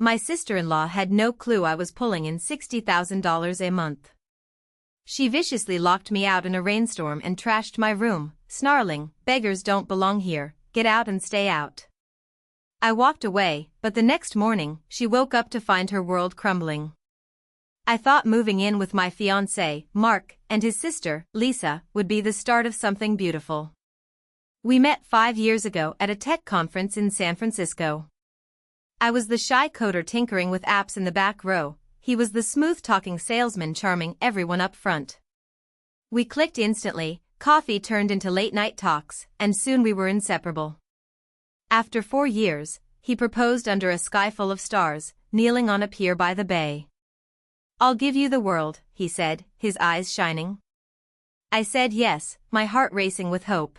My sister-in-law had no clue I was pulling in $60,000 a month. She viciously locked me out in a rainstorm and trashed my room, snarling, "Beggars don't belong here, get out and stay out." I walked away, but the next morning, she woke up to find her world crumbling. I thought moving in with my fiancé, Mark, and his sister, Lisa, would be the start of something beautiful. We met 5 years ago at a tech conference in San Francisco. I was the shy coder tinkering with apps in the back row, he was the smooth-talking salesman charming everyone up front. We clicked instantly, coffee turned into late-night talks, and soon we were inseparable. After 4 years, he proposed under a sky full of stars, kneeling on a pier by the bay. "I'll give you the world," he said, his eyes shining. I said yes, my heart racing with hope.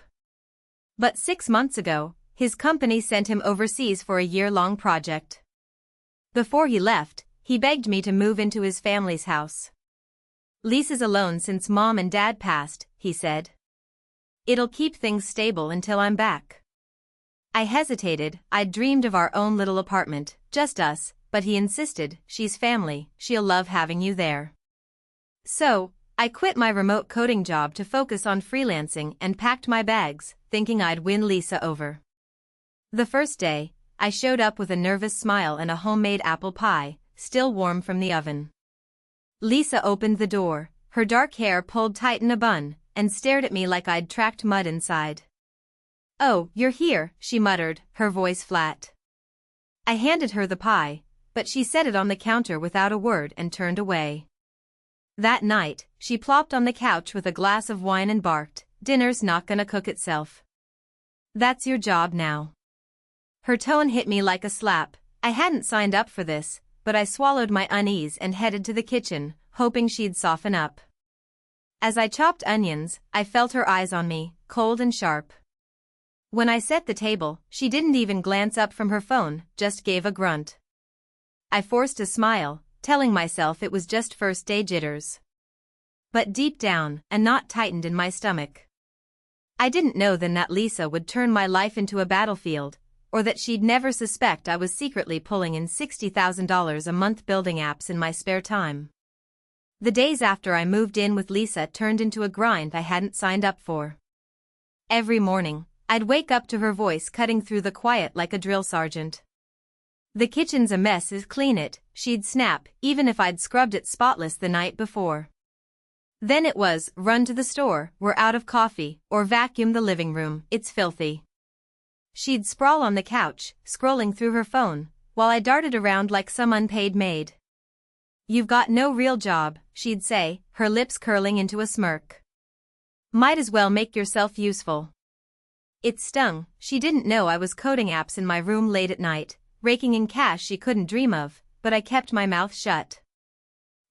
But 6 months ago, his company sent him overseas for a year-long project. Before he left, he begged me to move into his family's house. "Lisa's alone since Mom and Dad passed," he said. "It'll keep things stable until I'm back." I hesitated, I'd dreamed of our own little apartment, just us, but he insisted, "She's family, she'll love having you there." So, I quit my remote coding job to focus on freelancing and packed my bags, thinking I'd win Lisa over. The first day, I showed up with a nervous smile and a homemade apple pie, still warm from the oven. Lisa opened the door, her dark hair pulled tight in a bun, and stared at me like I'd tracked mud inside. "Oh, you're here," she muttered, her voice flat. I handed her the pie, but she set it on the counter without a word and turned away. That night, she plopped on the couch with a glass of wine and barked, "Dinner's not gonna cook itself. That's your job now." Her tone hit me like a slap. I hadn't signed up for this, but I swallowed my unease and headed to the kitchen, hoping she'd soften up. As I chopped onions, I felt her eyes on me, cold and sharp. When I set the table, she didn't even glance up from her phone, just gave a grunt. I forced a smile, telling myself it was just first-day jitters. But deep down, a knot tightened in my stomach. I didn't know then that Lisa would turn my life into a battlefield, or that she'd never suspect I was secretly pulling in $60,000 a month building apps in my spare time. The days after I moved in with Lisa turned into a grind I hadn't signed up for. Every morning, I'd wake up to her voice cutting through the quiet like a drill sergeant. "The kitchen's a mess, clean it," she'd snap, even if I'd scrubbed it spotless the night before. Then it was, "Run to the store, we're out of coffee," or "Vacuum the living room, it's filthy." She'd sprawl on the couch, scrolling through her phone, while I darted around like some unpaid maid. "You've got no real job," she'd say, her lips curling into a smirk. "Might as well make yourself useful." It stung. She didn't know I was coding apps in my room late at night, raking in cash she couldn't dream of, but I kept my mouth shut.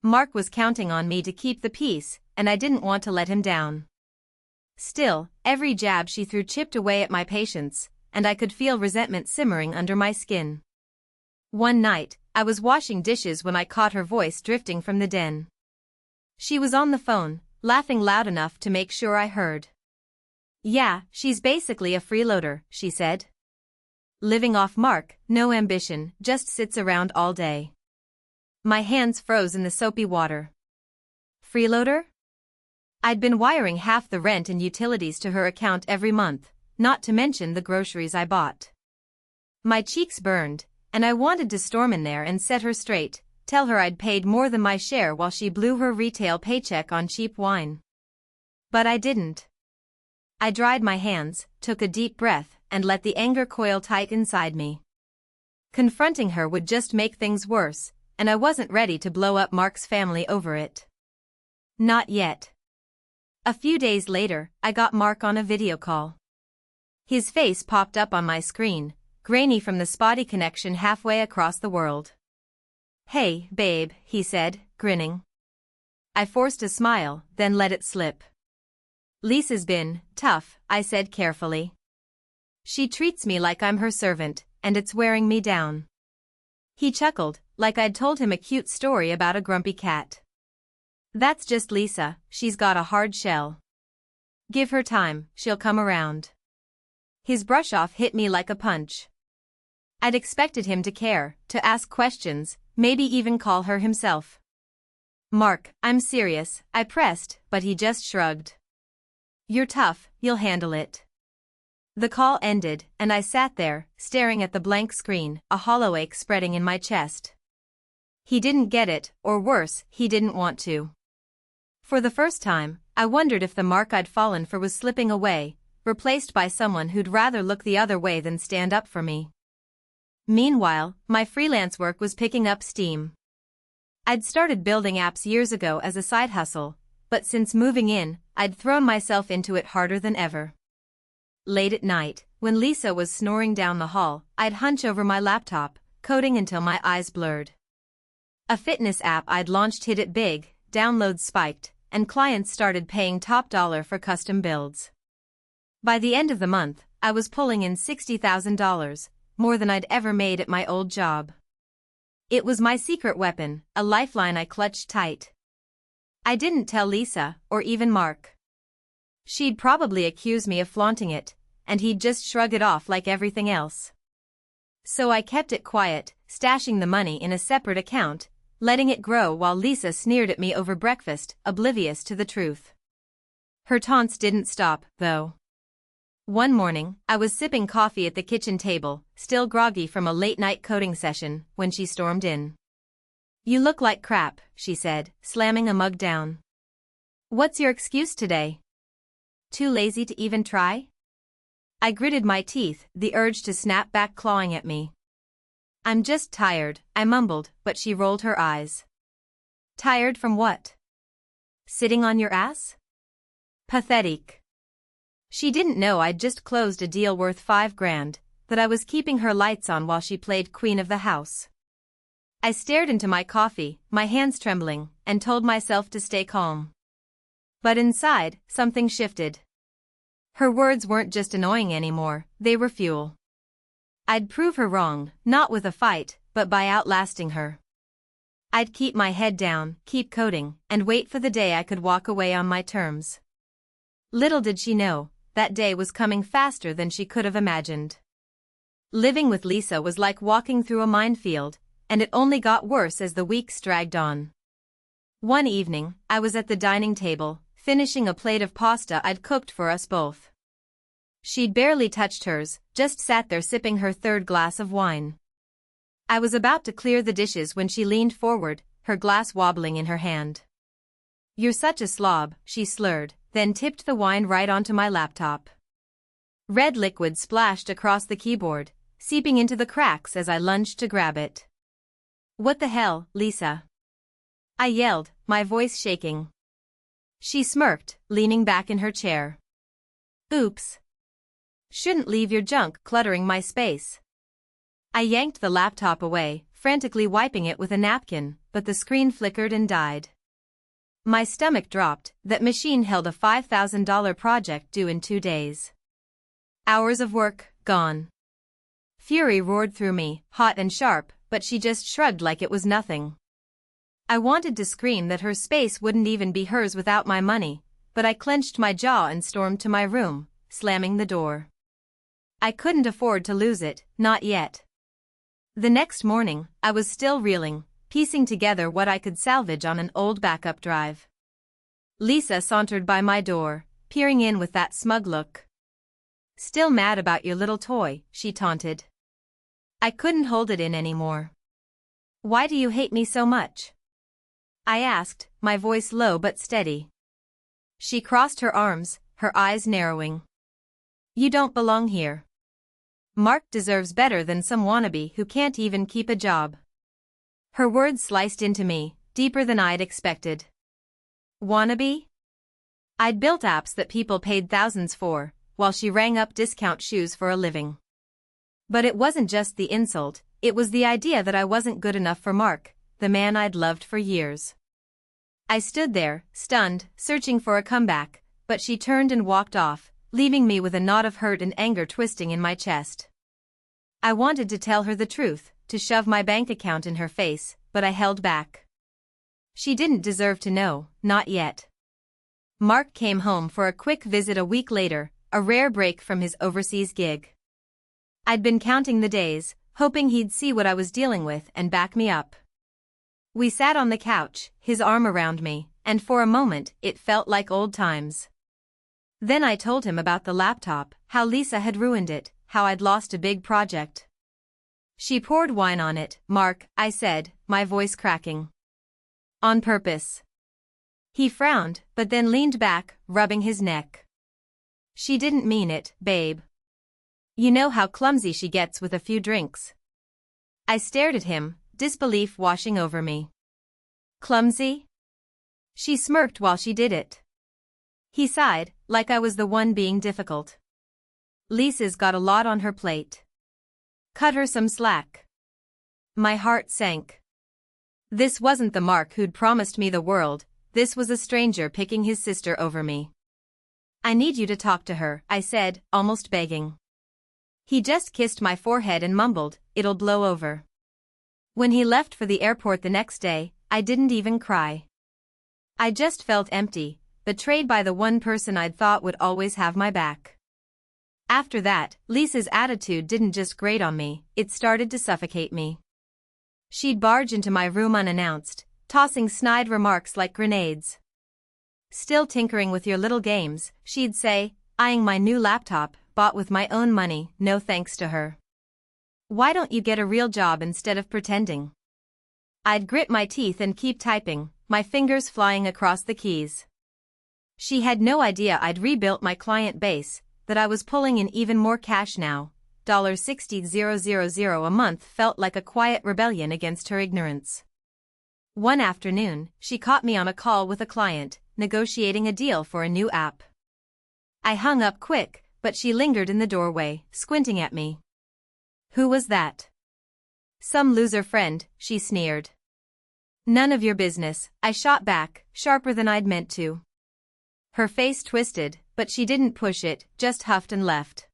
Mark was counting on me to keep the peace, and I didn't want to let him down. Still, every jab she threw chipped away at my patience, and I could feel resentment simmering under my skin. One night, I was washing dishes when I caught her voice drifting from the den. She was on the phone, laughing loud enough to make sure I heard. "Yeah, she's basically a freeloader," she said. "Living off Mark, no ambition, just sits around all day." My hands froze in the soapy water. Freeloader? I'd been wiring half the rent and utilities to her account every month, not to mention the groceries I bought. My cheeks burned, and I wanted to storm in there and set her straight, tell her I'd paid more than my share while she blew her retail paycheck on cheap wine. But I didn't. I dried my hands, took a deep breath, and let the anger coil tight inside me. Confronting her would just make things worse, and I wasn't ready to blow up Mark's family over it. Not yet. A few days later, I got Mark on a video call. His face popped up on my screen, grainy from the spotty connection halfway across the world. "Hey, babe," he said, grinning. I forced a smile, then let it slip. "Lisa's been tough," I said carefully. "She treats me like I'm her servant, and it's wearing me down." He chuckled, like I'd told him a cute story about a grumpy cat. "That's just Lisa, she's got a hard shell. Give her time, she'll come around." His brush-off hit me like a punch. I'd expected him to care, to ask questions, maybe even call her himself. "Mark, I'm serious," I pressed, but he just shrugged. "You're tough, you'll handle it." The call ended, and I sat there, staring at the blank screen, a hollow ache spreading in my chest. He didn't get it, or worse, he didn't want to. For the first time, I wondered if the Mark I'd fallen for was slipping away, replaced by someone who'd rather look the other way than stand up for me. Meanwhile, my freelance work was picking up steam. I'd started building apps years ago as a side hustle, but since moving in, I'd thrown myself into it harder than ever. Late at night, when Lisa was snoring down the hall, I'd hunch over my laptop, coding until my eyes blurred. A fitness app I'd launched hit it big, downloads spiked, and clients started paying top dollar for custom builds. By the end of the month, I was pulling in $60,000, more than I'd ever made at my old job. It was my secret weapon, a lifeline I clutched tight. I didn't tell Lisa, or even Mark. She'd probably accuse me of flaunting it, and he'd just shrug it off like everything else. So I kept it quiet, stashing the money in a separate account, letting it grow while Lisa sneered at me over breakfast, oblivious to the truth. Her taunts didn't stop, though. One morning, I was sipping coffee at the kitchen table, still groggy from a late-night coding session, when she stormed in. "You look like crap," she said, slamming a mug down. "What's your excuse today? Too lazy to even try?" I gritted my teeth, the urge to snap back clawing at me. "I'm just tired," I mumbled, but she rolled her eyes. "Tired from what? Sitting on your ass? Pathetic." She didn't know I'd just closed a deal worth $5,000, that I was keeping her lights on while she played queen of the house. I stared into my coffee, my hands trembling, and told myself to stay calm. But inside, something shifted. Her words weren't just annoying anymore, they were fuel. I'd prove her wrong, not with a fight, but by outlasting her. I'd keep my head down, keep coding, and wait for the day I could walk away on my terms. Little did she know, that day was coming faster than she could have imagined. Living with Lisa was like walking through a minefield, and it only got worse as the weeks dragged on. One evening, I was at the dining table, finishing a plate of pasta I'd cooked for us both. She'd barely touched hers, just sat there sipping her third glass of wine. I was about to clear the dishes when she leaned forward, her glass wobbling in her hand. "You're such a slob," she slurred, then tipped the wine right onto my laptop. Red liquid splashed across the keyboard, seeping into the cracks as I lunged to grab it. "What the hell, Lisa?" I yelled, my voice shaking. She smirked, leaning back in her chair. "Oops. Shouldn't leave your junk cluttering my space." I yanked the laptop away, frantically wiping it with a napkin, but the screen flickered and died. My stomach dropped, that machine held a $5,000 project due in 2 days. Hours of work, gone. Fury roared through me, hot and sharp, but she just shrugged like it was nothing. I wanted to scream that her space wouldn't even be hers without my money, but I clenched my jaw and stormed to my room, slamming the door. I couldn't afford to lose it, not yet. The next morning, I was still reeling, piecing together what I could salvage on an old backup drive. Lisa sauntered by my door, peering in with that smug look. "Still mad about your little toy," she taunted. I couldn't hold it in anymore. "Why do you hate me so much?" I asked, my voice low but steady. She crossed her arms, her eyes narrowing. "You don't belong here. Mark deserves better than some wannabe who can't even keep a job." Her words sliced into me, deeper than I'd expected. Wannabe? I'd built apps that people paid thousands for, while she rang up discount shoes for a living. But it wasn't just the insult, it was the idea that I wasn't good enough for Mark, the man I'd loved for years. I stood there, stunned, searching for a comeback, but she turned and walked off, leaving me with a knot of hurt and anger twisting in my chest. I wanted to tell her the truth, to shove my bank account in her face, but I held back. She didn't deserve to know, not yet. Mark came home for a quick visit a week later, a rare break from his overseas gig. I'd been counting the days, hoping he'd see what I was dealing with and back me up. We sat on the couch, his arm around me, and for a moment it felt like old times. Then I told him about the laptop, how Lisa had ruined it, how I'd lost a big project. She poured wine on it, Mark, I said, my voice cracking. On purpose. He frowned, but then leaned back, rubbing his neck. She didn't mean it, babe. You know how clumsy she gets with a few drinks. I stared at him, disbelief washing over me. Clumsy? She smirked while she did it. He sighed, like I was the one being difficult. Lisa's got a lot on her plate. Cut her some slack. My heart sank. This wasn't the Mark who'd promised me the world, this was a stranger picking his sister over me. I need you to talk to her, I said, almost begging. He just kissed my forehead and mumbled, it'll blow over. When he left for the airport the next day, I didn't even cry. I just felt empty, betrayed by the one person I'd thought would always have my back. After that, Lisa's attitude didn't just grate on me, it started to suffocate me. She'd barge into my room unannounced, tossing snide remarks like grenades. Still tinkering with your little games, she'd say, eyeing my new laptop, bought with my own money, no thanks to her. Why don't you get a real job instead of pretending? I'd grit my teeth and keep typing, my fingers flying across the keys. She had no idea I'd rebuilt my client base, that I was pulling in even more cash now. $60,000 a month felt like a quiet rebellion against her ignorance. One afternoon, she caught me on a call with a client, negotiating a deal for a new app. I hung up quick, but she lingered in the doorway, squinting at me. Who was that? Some loser friend, she sneered. None of your business, I shot back, sharper than I'd meant to. Her face twisted, but she didn't push it, just huffed and left.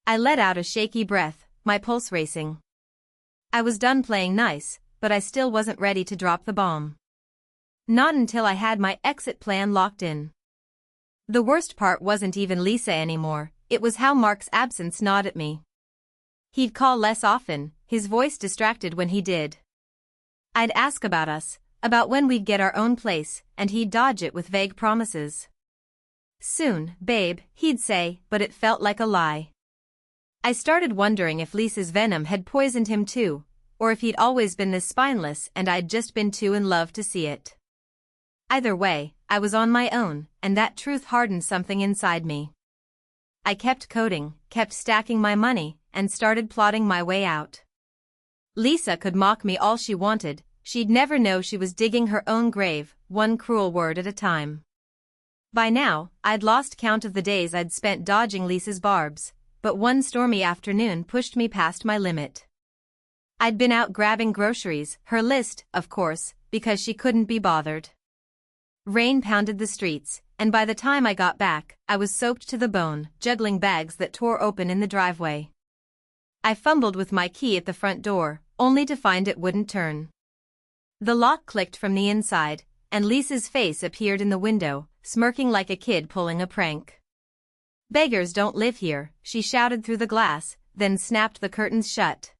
I let out a shaky breath, my pulse racing. I was done playing nice, but I still wasn't ready to drop the bomb. Not until I had my exit plan locked in. The worst part wasn't even Lisa anymore, it was how Mark's absence gnawed at me. He'd call less often, his voice distracted when he did. I'd ask about us, about when we'd get our own place, and he'd dodge it with vague promises. Soon, babe, he'd say, but it felt like a lie. I started wondering if Lisa's venom had poisoned him too, or if he'd always been this spineless and I'd just been too in love to see it. Either way, I was on my own, and that truth hardened something inside me. I kept coding, kept stacking my money, and started plotting my way out. Lisa could mock me all she wanted, she'd never know she was digging her own grave, one cruel word at a time. By now, I'd lost count of the days I'd spent dodging Lisa's barbs, but one stormy afternoon pushed me past my limit. I'd been out grabbing groceries, her list, of course, because she couldn't be bothered. Rain pounded the streets, and by the time I got back, I was soaked to the bone, juggling bags that tore open in the driveway. I fumbled with my key at the front door, only to find it wouldn't turn. The lock clicked from the inside, and Lisa's face appeared in the window, smirking like a kid pulling a prank. Beggars don't live here, she shouted through the glass, then snapped the curtains shut.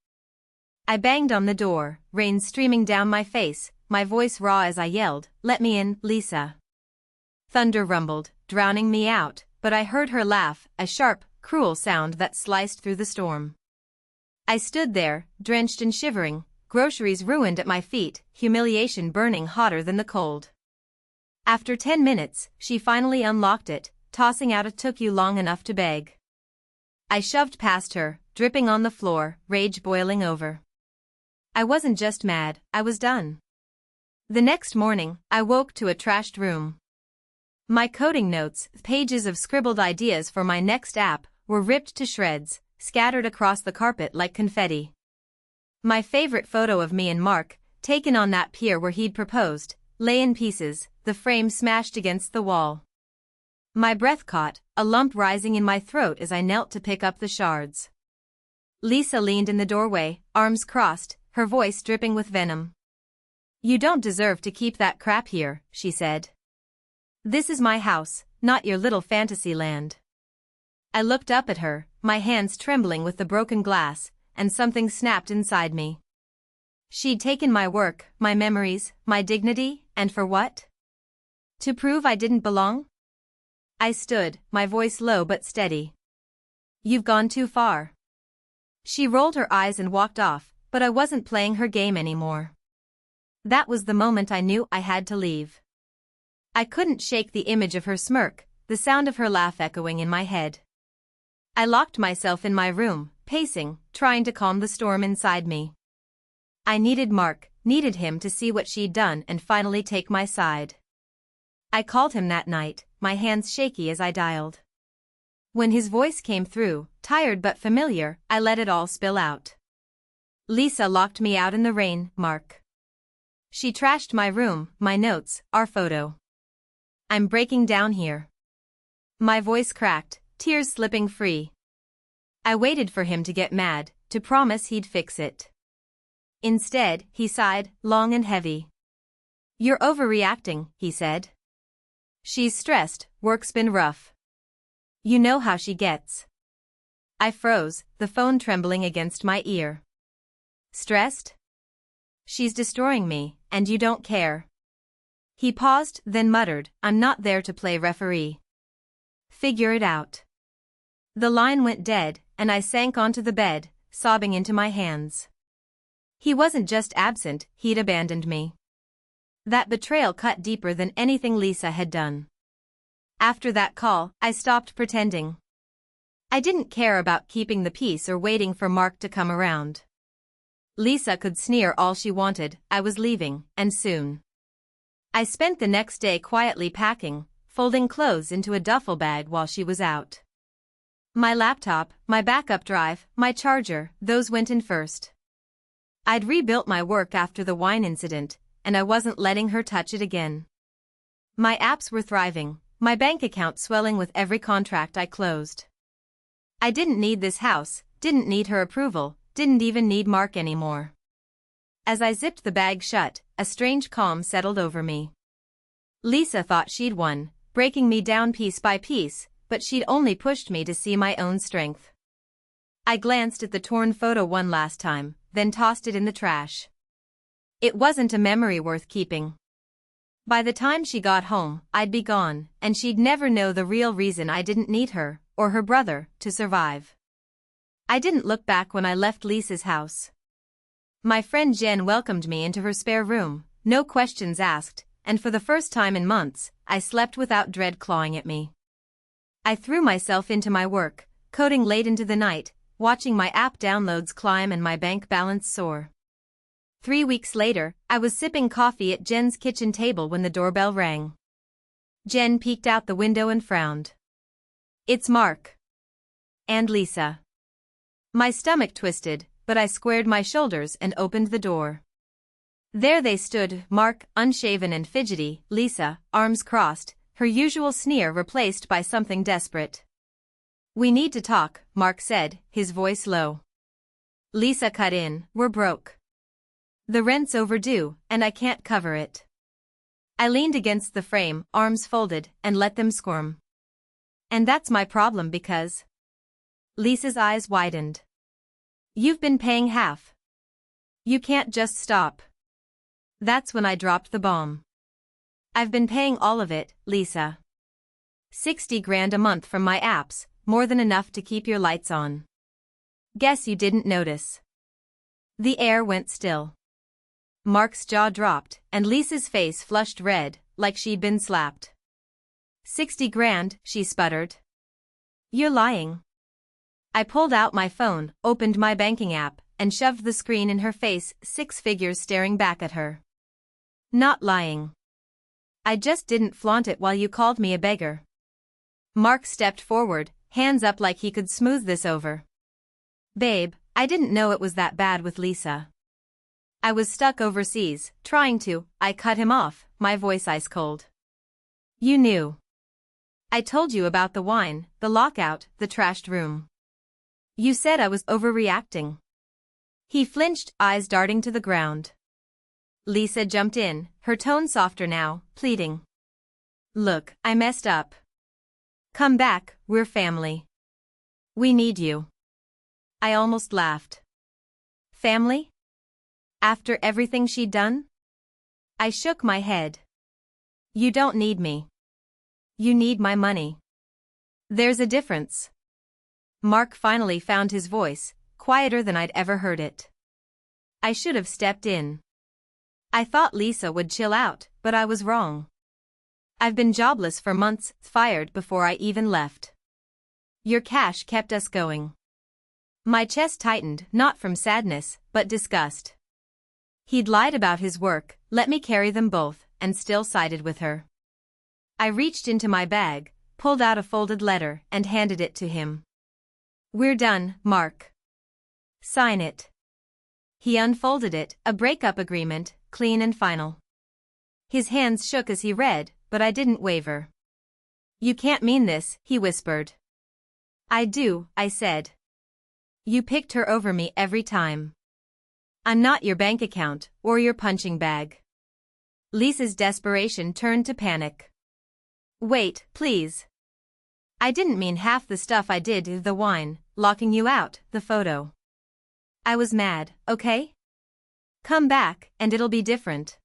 I banged on the door, rain streaming down my face, my voice raw as I yelled, "Let me in, Lisa." Thunder rumbled, drowning me out, but I heard her laugh, a sharp, cruel sound that sliced through the storm. I stood there, drenched and shivering, groceries ruined at my feet, humiliation burning hotter than the cold. After 10 minutes, she finally unlocked it, tossing out a "took you long enough to beg." I shoved past her, dripping on the floor, rage boiling over. I wasn't just mad, I was done. The next morning, I woke to a trashed room. My coding notes, pages of scribbled ideas for my next app, were ripped to shreds, scattered across the carpet like confetti. My favorite photo of me and Mark, taken on that pier where he'd proposed, lay in pieces, the frame smashed against the wall. My breath caught, a lump rising in my throat as I knelt to pick up the shards. Lisa leaned in the doorway, arms crossed, her voice dripping with venom. "You don't deserve to keep that crap here," she said. "This is my house, not your little fantasy land." I looked up at her, my hands trembling with the broken glass, and something snapped inside me. She'd taken my work, my memories, my dignity, and for what? To prove I didn't belong? I stood, my voice low but steady. You've gone too far. She rolled her eyes and walked off, but I wasn't playing her game anymore. That was the moment I knew I had to leave. I couldn't shake the image of her smirk, the sound of her laugh echoing in my head. I locked myself in my room, pacing, trying to calm the storm inside me. I needed Mark, needed him to see what she'd done and finally take my side. I called him that night, my hands shaky as I dialed. When his voice came through, tired but familiar, I let it all spill out. Lisa locked me out in the rain, Mark. She trashed my room, my notes, our photo. I'm breaking down here. My voice cracked, tears slipping free. I waited for him to get mad, to promise he'd fix it. Instead, he sighed, long and heavy. You're overreacting, he said. She's stressed, work's been rough. You know how she gets. I froze, the phone trembling against my ear. Stressed? She's destroying me, and you don't care. He paused, then muttered, I'm not there to play referee. Figure it out. The line went dead, and I sank onto the bed, sobbing into my hands. He wasn't just absent, he'd abandoned me. That betrayal cut deeper than anything Lisa had done. After that call, I stopped pretending. I didn't care about keeping the peace or waiting for Mark to come around. Lisa could sneer all she wanted, I was leaving, and soon. I spent the next day quietly packing, folding clothes into a duffel bag while she was out. My laptop, my backup drive, my charger, those went in first. I'd rebuilt my work after the wine incident, and I wasn't letting her touch it again. My apps were thriving, my bank account swelling with every contract I closed. I didn't need this house, didn't need her approval, didn't even need Mark anymore. As I zipped the bag shut, a strange calm settled over me. Lisa thought she'd won, breaking me down piece by piece, but she'd only pushed me to see my own strength. I glanced at the torn photo one last time, then tossed it in the trash. It wasn't a memory worth keeping. By the time she got home, I'd be gone, and she'd never know the real reason I didn't need her, or her brother, to survive. I didn't look back when I left Lisa's house. My friend Jen welcomed me into her spare room, no questions asked, and for the first time in months, I slept without dread clawing at me. I threw myself into my work, coding late into the night, watching my app downloads climb and my bank balance soar. 3 weeks later, I was sipping coffee at Jen's kitchen table when the doorbell rang. Jen peeked out the window and frowned. It's Mark. And Lisa. My stomach twisted, but I squared my shoulders and opened the door. There they stood, Mark, unshaven and fidgety, Lisa, arms crossed, her usual sneer replaced by something desperate. We need to talk, Mark said, his voice low. Lisa cut in, we're broke. The rent's overdue, and I can't cover it. I leaned against the frame, arms folded, and let them squirm. And that's my problem because... Lisa's eyes widened. You've been paying half. You can't just stop. That's when I dropped the bomb. I've been paying all of it, Lisa. 60 grand a month from my apps, more than enough to keep your lights on. Guess you didn't notice. The air went still. Mark's jaw dropped, and Lisa's face flushed red, like she'd been slapped. 60 grand, she sputtered. You're lying. I pulled out my phone, opened my banking app, and shoved the screen in her face, 6 figures staring back at her. Not lying. I just didn't flaunt it while you called me a beggar. Mark stepped forward, hands up like he could smooth this over. Babe, I didn't know it was that bad with Lisa. I was stuck overseas, trying to. I cut him off, my voice ice cold. You knew. I told you about the wine, the lockout, the trashed room. You said I was overreacting. He flinched, eyes darting to the ground. Lisa jumped in, her tone softer now, pleading. Look, I messed up. Come back, we're family. We need you. I almost laughed. Family? After everything she'd done? I shook my head. You don't need me. You need my money. There's a difference. Mark finally found his voice, quieter than I'd ever heard it. I should have stepped in. I thought Lisa would chill out, but I was wrong. I've been jobless for months, fired before I even left. Your cash kept us going. My chest tightened, not from sadness, but disgust. He'd lied about his work, let me carry them both, and still sided with her. I reached into my bag, pulled out a folded letter, and handed it to him. We're done, Mark. Sign it. He unfolded it, a breakup agreement, clean and final. His hands shook as he read, but I didn't waver. You can't mean this, he whispered. I do, I said. You picked her over me every time. I'm not your bank account, or your punching bag. Lisa's desperation turned to panic. Wait, please. I didn't mean half the stuff I did, the wine, locking you out, the photo. I was mad, okay? Come back, and it'll be different.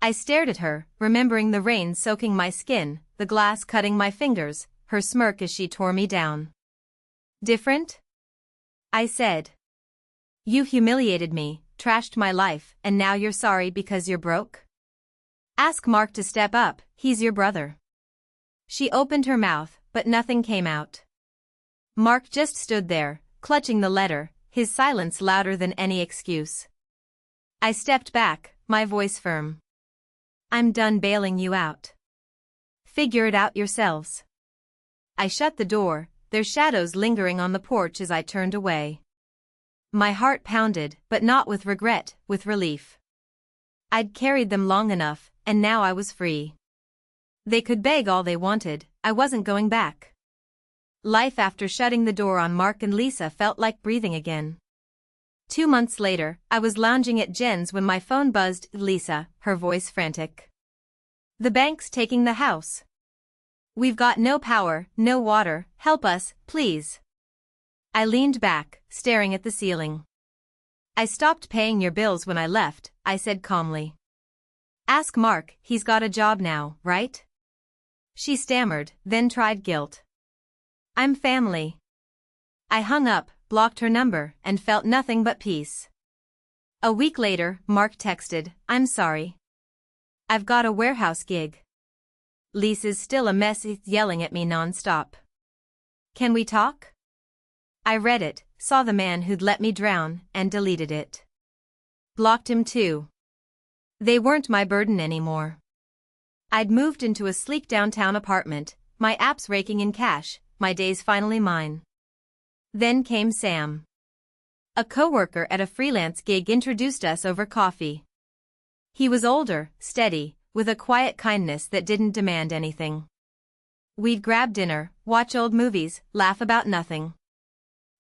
I stared at her, remembering the rain soaking my skin, the glass cutting my fingers, her smirk as she tore me down. Different? I said. You humiliated me, trashed my life, and now you're sorry because you're broke? Ask Mark to step up, he's your brother. She opened her mouth, but nothing came out. Mark just stood there, clutching the letter, his silence louder than any excuse. I stepped back, my voice firm. I'm done bailing you out. Figure it out yourselves. I shut the door, their shadows lingering on the porch as I turned away. My heart pounded, but not with regret, with relief. I'd carried them long enough, and now I was free. They could beg all they wanted, I wasn't going back. Life after shutting the door on Mark and Lisa felt like breathing again. 2 months later, I was lounging at Jen's when my phone buzzed. Lisa, her voice frantic. The bank's taking the house. We've got no power, no water, help us, please. I leaned back, staring at the ceiling. I stopped paying your bills when I left, I said calmly. Ask Mark, he's got a job now, right? She stammered, then tried guilt. I'm family. I hung up, blocked her number, and felt nothing but peace. A week later, Mark texted, I'm sorry. I've got a warehouse gig. Lisa's still a mess, yelling at me non-stop. Can we talk? I read it, saw the man who'd let me drown, and deleted it. Blocked him too. They weren't my burden anymore. I'd moved into a sleek downtown apartment, my apps raking in cash, my days finally mine. Then came Sam. A coworker at a freelance gig introduced us over coffee. He was older, steady, with a quiet kindness that didn't demand anything. We'd grab dinner, watch old movies, laugh about nothing.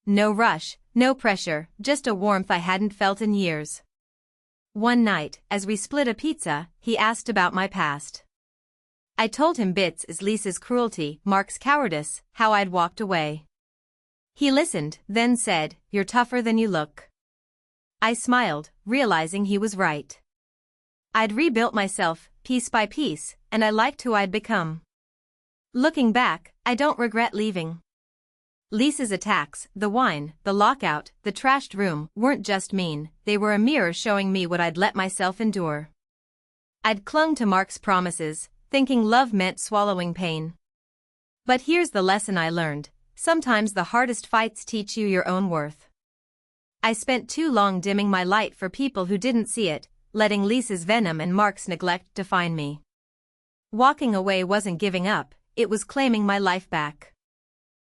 No rush, no pressure, just a warmth I hadn't felt in years. One night, as we split a pizza, he asked about my past. I told him bits as Lisa's cruelty, Mark's cowardice, how I'd walked away. He listened, then said, You're tougher than you look. I smiled, realizing he was right. I'd rebuilt myself, piece by piece, and I liked who I'd become. Looking back, I don't regret leaving. Lisa's attacks, the wine, the lockout, the trashed room, weren't just mean, they were a mirror showing me what I'd let myself endure. I'd clung to Mark's promises, thinking love meant swallowing pain. But here's the lesson I learned, sometimes the hardest fights teach you your own worth. I spent too long dimming my light for people who didn't see it, letting Lisa's venom and Mark's neglect define me. Walking away wasn't giving up, it was claiming my life back.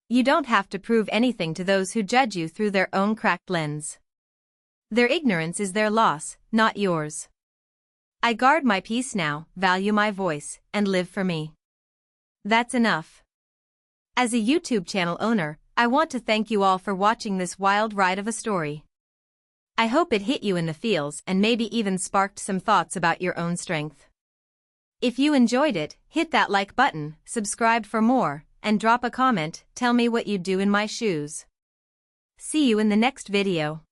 You don't have to prove anything to those who judge you through their own cracked lens. Their ignorance is their loss, not yours. I guard my peace now, value my voice, and live for me. That's enough. As a YouTube channel owner, I want to thank you all for watching this wild ride of a story. I hope it hit you in the feels and maybe even sparked some thoughts about your own strength. If you enjoyed it, hit that like button, subscribe for more, and drop a comment, tell me what you'd do in my shoes. See you in the next video.